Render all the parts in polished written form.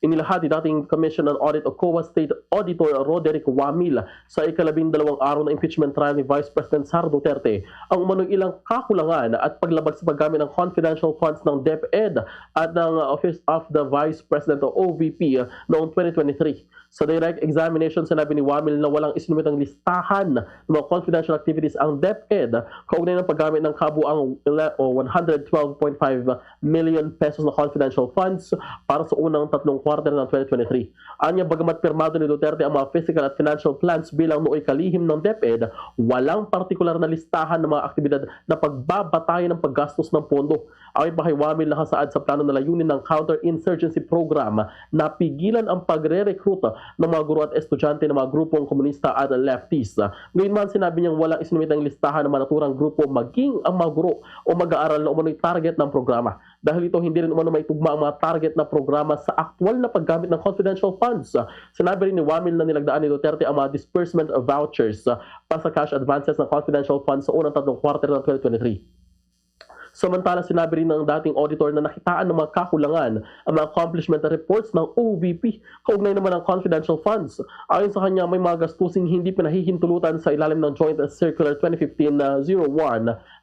Inilahad ni dating Commission on Audit o COA State Auditor Roderick Wamil sa ika-12 araw na impeachment trial ni Vice President Sara Duterte ang umano'y ilang kakulangan at paglabag sa paggamit ng confidential funds ng DepEd at ng Office of the Vice President o OVP noong 2023. Sa direct examination, sinabi ni Wamil na walang isinumitang listahan ng mga confidential activities ang DepEd kaugnay ng paggamit ng kabuang 112.5 million pesos na confidential funds para sa unang tatlong quarter ng 2023. Anya, bagamat pirmado ni Duterte ang mga physical at financial plans bilang nooy kalihim ng DepEd, walang partikular na listahan ng mga aktibidad na pagbabatayan ng paggastos ng pondo. Ayon pa kay Wamil, nakasaad sa plano na layunin ng counter-insurgency program na pigilan ang pagre-recruit ng mga guro at estudyante ng mga grupong komunista at lefties. Ngayon man, sinabi niyang walang isinumitang listahan ng mga naturang grupo maging ang mga guro o mag-aaral na umano'y target ng programa. Dahil ito hindi rin umano may tugma ang mga target na programa sa aktual na paggamit ng confidential funds. Sinabi rin ni Wamil na nilagdaan ni Duterte ang mga disbursement of vouchers para sa cash advances ng confidential funds sa unang tatlong quarter ng 2023. Samantala, sinabi rin ng dating auditor na nakitaan ng mga kakulangan ang mga accomplishment reports ng OVP kaugnay naman ng confidential funds. Ayon sa kanya, may mga gastusing hindi pinahihintulutan sa ilalim ng Joint Circular 2015-01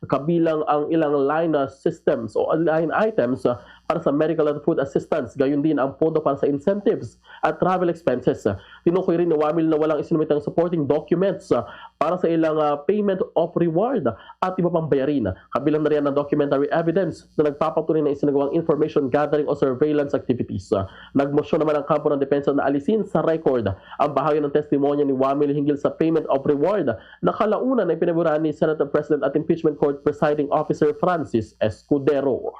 kabilang ang ilang line systems o line items para sa medical and food assistance, gayon din ang pondo para sa incentives at travel expenses. Tinukoy rin ni Wamil na walang isinumitang supporting documents para sa ilang payment of reward at iba pang bayarin. Kabilang na rin ang documentary evidence na nagpapatunay na isinagawang information gathering o surveillance activities. Nagmosyon naman ang kampo ng depensa na alisin sa record ang bahagi ng testimonya ni Wamil hinggil sa payment of reward na kalaunan ay pinaburahan ni Senate President at Impeachment Court Presiding Officer Francis Escudero.